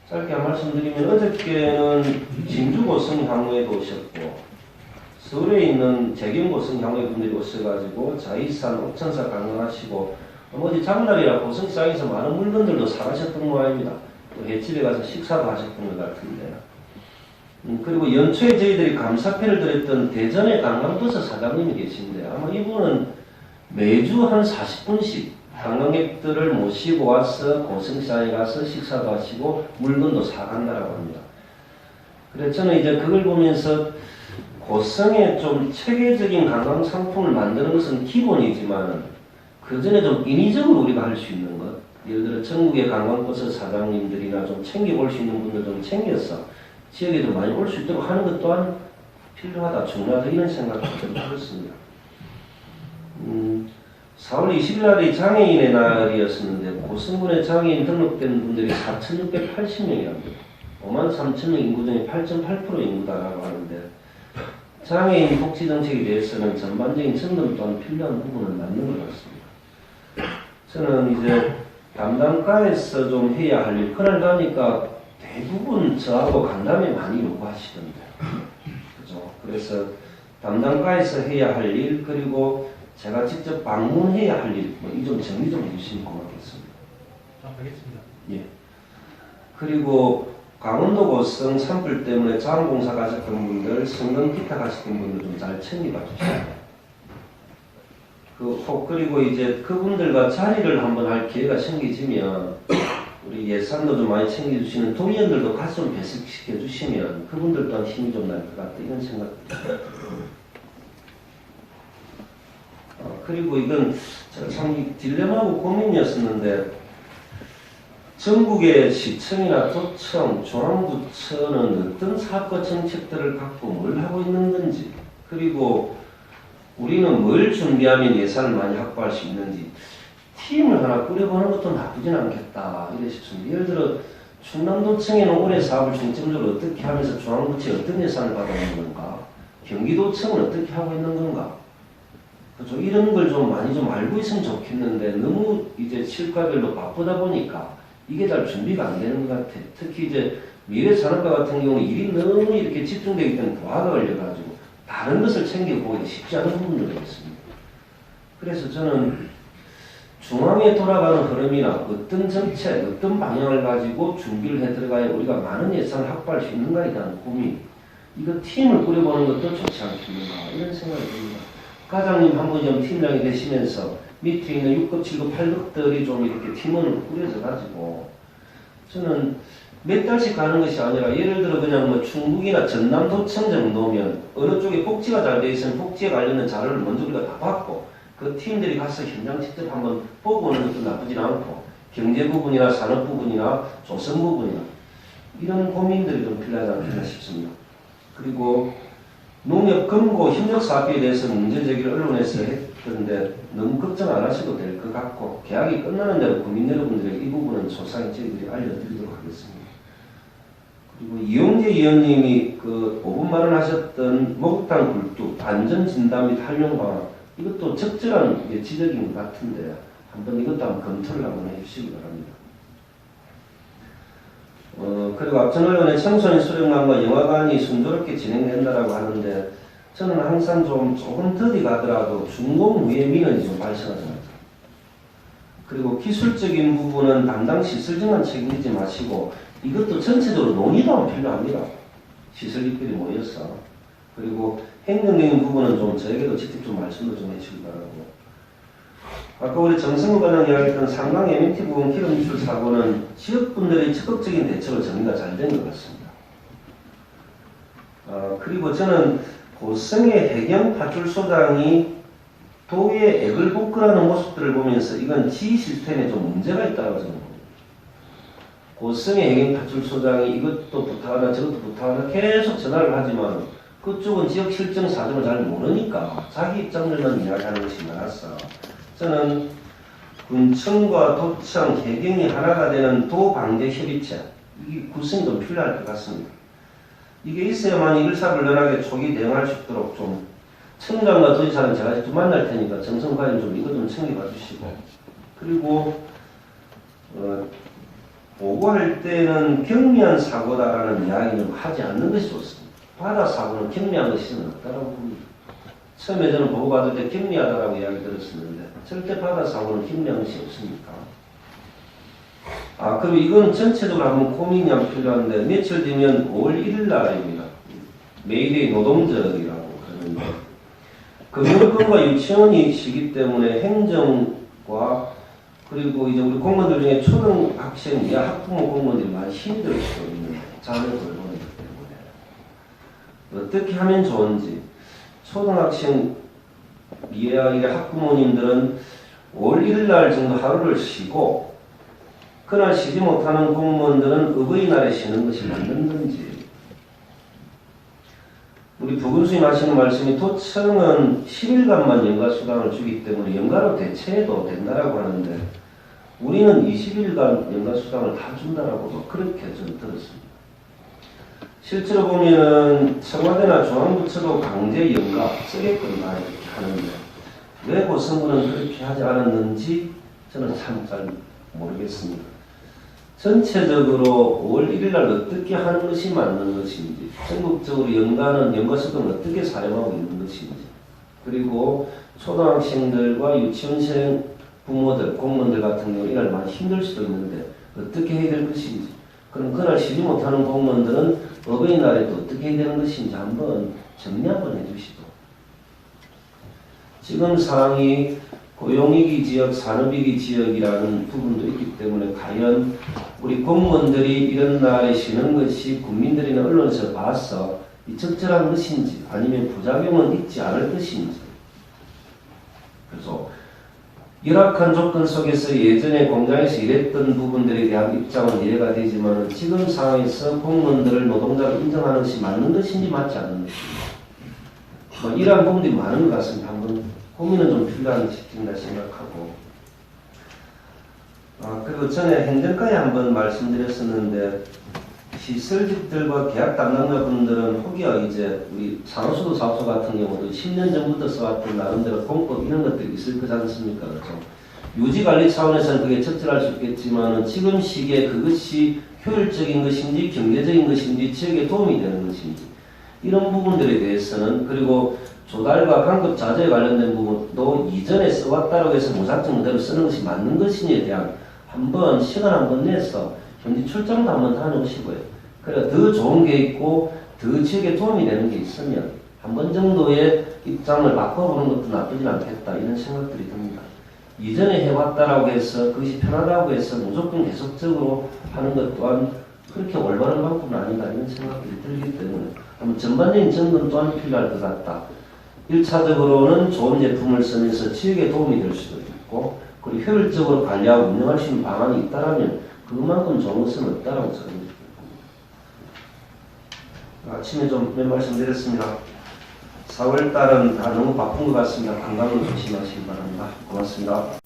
짧게 한 말씀 드리면 어저께는 진주 고성 향후에도 오셨고 서울에 있는 재경 고성 향후에 분들이 오셔가지고 자이산, 옥천사 관광하시고 어디 장날이라 고성시장에서 많은 물건들도 사가셨던 모양입니다. 또 횟집에 가서 식사도 하셨던 것 같은데 그리고 연초에 저희들이 감사패를 드렸던 대전의 관광버스 사장님이 계신데 아마 이분은 매주 한 40분씩 관광객들을 모시고 와서 고성시장에 가서 식사도 하시고 물건도 사간다라고 합니다. 그래서 저는 이제 그걸 보면서 고성에 좀 체계적인 관광 상품을 만드는 것은 기본이지만 그 전에 좀 인위적으로 우리가 할 수 있는 것, 예를 들어 전국의 관광버스 사장님들이나 좀 챙겨볼 수 있는 분들 좀 챙겨서 지역에 좀 많이 올 수 있도록 하는 것 또한 필요하다, 중요하다 이런 생각도 좀 들었습니다. 4월 20일 날이 장애인의 날이었었는데 고성군에 장애인 등록된 분들이 4,680명이랍니다. 53,000명 인구 중에 8.8% 인구다라고 하는데 장애인 복지 정책에 대해서는 전반적인 점검 또한 필요한 부분은 맞는 것 같습니다. 저는 이제 담당과에서 좀 해야 할 일, 그날 가니까 대부분 저하고 간담회 많이 요구하시던데. 그죠? 그래서 담당과에서 해야 할 일, 그리고 제가 직접 방문해야 할 일, 이 좀 정리 좀 해주시면 고맙겠습니다. 알겠습니다. 예. 그리고 강원도 고성 산불 때문에 자원봉사 가셨던 분들, 성동 기타 가셨던 분들 좀 잘 챙겨봐 주시고. 그리고 이제 그분들과 자리를 한번 할 기회가 생기시면 우리 예산도 좀 많이 챙겨주시는 동의원들도 같이 좀 배석시켜 주시면 그분들 또한 힘이 좀 날 것 같다 이런 생각. 그리고 이건 제가 참 딜레마하고 고민이었었는데 전국의 시청이나 도청, 중앙부처는 어떤 사건 정책들을 갖고 뭘 하고 있는 건지 그리고 우리는 뭘 준비하면 예산을 많이 확보할 수 있는지 팀을 하나 꾸려보는 것도 나쁘진 않겠다 이래 싶습니다. 예를 들어 충남도청에는 올해 사업을 중점적으로 어떻게 하면서 중앙부처에 어떤 예산을 받아오는 건가, 경기도청은 어떻게 하고 있는 건가, 그렇죠? 이런 걸 좀 많이 좀 알고 있으면 좋겠는데 너무 이제 실과별로 바쁘다 보니까 이게 잘 준비가 안 되는 것 같아요. 특히 이제 미래산업과 같은 경우는 일이 너무 이렇게 집중되기 때문에 부하가 걸려가지고 다른 것을 챙겨보기가 쉽지 않은 부분들이 있습니다. 그래서 저는 중앙에 돌아가는 흐름이나 어떤 정책, 어떤 방향을 가지고 준비를 해 들어가야 우리가 많은 예산을 확보할 수 있는가에 대한 고민, 이거 팀을 꾸려보는 것도 좋지 않겠는가 이런 생각이 듭니다. 과장님 한 분 좀 팀장이 되시면서 밑에 있는 6급, 7급, 8급들이 좀 이렇게 팀원을 꾸려져 가지고 저는 몇 달씩 가는 것이 아니라 예를 들어 그냥 뭐 충북이나 전남도청 정도면 어느 쪽에 복지가 잘 돼 있으면 복지에 관련된 자료를 먼저 우리가 다 받고 그 팀들이 가서 현장 직접 한번 보고 오는 것도 나쁘진 않고 경제 부분이나 산업 부분이나 조성 부분이나 이런 고민들이 좀 필요하지 않겠나 싶습니다. 그리고 농협 금고 협력 사업에 대해서 문제 제기를 언론에서 했던데 너무 걱정 안 하셔도 될 것 같고 계약이 끝나는 대로 국민 여러분들에게 이 부분은 소상히 저희들이 알려드리도록 하겠습니다. 그리고 이용재 의원님이 그 5분 발언하셨던 목욕탕 굴뚝 안전진단 및 활용 방안 이것도 적절한 지적인 것 같은데 한번 이것도 한번 검토를 한번 해주시기 바랍니다. 그리고 앞전 언론에 청소년 수련관과 영화관이 순조롭게 진행된다라고 하는데 저는 항상 조금 더디 가더라도 준공 후에 민원이 좀 발생하잖아요. 그리고 기술적인 부분은 담당 시설정만 책임지지 마시고 이것도 전체적으로 논의도 하면 필요합니다. 시설인들이 모여서. 그리고 행정적인 부분은 좀 저에게도 직접 좀 말씀도 좀 해주시기 바라고. 아까 우리 정성우 과장 이야기했던 상강 MNT 부분 기름 유출 사고는 지역분들의 적극적인 대처로 정리가 잘 된 것 같습니다. 그리고 저는 고성의 해경파출소장이 도의 액을 복구하는 모습들을 보면서 이건 지휘 시스템에 좀 문제가 있다고 저는 봅니다. 고성의 해경파출소장이 이것도 부탁하나 저것도 부탁하나 계속 전화를 하지만 그쪽은 지역 실정 사정을 잘 모르니까 자기 입장들만 이야기하는 것이 많았어. 저는 군청과 도청, 해경이 하나가 되는 도방제협의체 이게 구성이 좀 필요할 것 같습니다. 이게 있어야만 일사불란하게 초기 대응할 수 있도록 좀 청장과 도지사는 제가 직접 만날 테니까 정성과인 좀 이거 좀 챙겨봐 주시고 그리고 보고할 때는 경미한 사고다라는 이야기는 하지 않는 것이 좋습니다. 바다 사고는 경미한 것이는 없다라고 봅니다. 처음에 저는 보고받을 때 경미하다라고 이야기 들었었는데 절대 바다 사고는 경미한 것이 없으니까. 그리고 이건 전체적으로 한번 고민이 필요한데 며칠 뒤면 5월 1일 날입니다. 메이데이 노동절이라고 그러는데 금융권과 유치원이 쉬기 때문에 행정과 그리고 이제 우리 공무원들 중에 초등학생 이하 학부모 공무원들이 많이 힘들 수도 있는 자녀 돌보기 때문에 어떻게 하면 좋은지 초등학생 이하 학부모님들은 5월 1일 날 정도 하루를 쉬고 그날 쉬지 못하는 공무원들은 어버이날에 쉬는 것이 맞는 건지 우리 부군수님 하시는 말씀이 도청은 10일간만 연가수당을 주기 때문에 연가로 대체해도 된다라고 하는데 우리는 20일간 연가수당을 다 준다라고 그렇게 저는 들었습니다. 실제로 보면은 청와대나 중앙부처도 강제 연가 쓰게끔 다 이렇게 하는데 왜 고성군은 그렇게 하지 않았는지 저는 참 잘 모르겠습니다. 전체적으로 5월 1일 날 어떻게 하는 것이 맞는 것인지, 전국적으로 연가는 연가수당을 어떻게 사용하고 있는 것인지, 그리고 초등학생들과 유치원생 부모들, 공무원들 같은 경우 이날 많이 힘들 수도 있는데 어떻게 해야 될 것인지, 그럼 그날 쉬지 못하는 공무원들은 어버이날에 또 어떻게 해야 되는 것인지 한번 정리 한번 해주시죠. 지금 상황이 고용위기 지역, 산업위기 지역이라는 부분도 있기 때문에 과연 우리 공무원들이 이런 날에 쉬는 것이 국민들이나 언론에서 봐서 적절한 것인지 아니면 부작용은 있지 않을 것인지. 그래서 열악한 조건 속에서 예전에 공장에서 일했던 부분들에 대한 입장은 이해가 되지만 지금 상황에서 공무원들을 노동자로 인정하는 것이 맞는 것인지 맞지 않는 것인지 이러한 부분들이 많은 것 같습니다. 한번 고민은 좀 필요한 시점이라 생각하고 그리고 전에 행정과에 한번 말씀드렸었는데 시설직들과 계약 담당자분들은 혹여 이제 우리 상호수도 사업소 같은 경우도 10년 전부터 써왔던 나름대로 공법 이런 것들이 있을 거지 않습니까? 그렇죠? 유지관리 차원에서는 그게 적절할 수 있겠지만 지금 시기에 그것이 효율적인 것인지 경제적인 것인지 지역에 도움이 되는 것인지 이런 부분들에 대해서는 그리고 조달과 간급 자재에 관련된 부분도 이전에 써왔다고 해서 무작정 그대로 쓰는 것이 맞는 것인지에 대한 한번 시간 한번 내서 현지 출장도 한번 다녀오시고요. 그래 더 좋은 게 있고 더 지역에 도움이 되는 게 있으면 한 번 정도의 입장을 바꿔보는 것도 나쁘지 않겠다 이런 생각들이 듭니다. 이전에 해왔다라고 해서 그것이 편하다고 해서 무조건 계속적으로 하는 것 또한 그렇게 올바른 방법은 아니다 이런 생각들이 들기 때문에 한번 전반적인 점검 또한 필요할 것 같다. 1차적으로는 좋은 제품을 쓰면서 지역에 도움이 될 수도 있고 그리고 효율적으로 관리하고 운영할 수 있는 방안이 있다면 그만큼 좋은 것은 없다라고 저는 아침에 좀 몇 말씀 드렸습니다. 4월달은 다 너무 바쁜 것 같습니다. 건강을 조심하시기 바랍니다. 고맙습니다.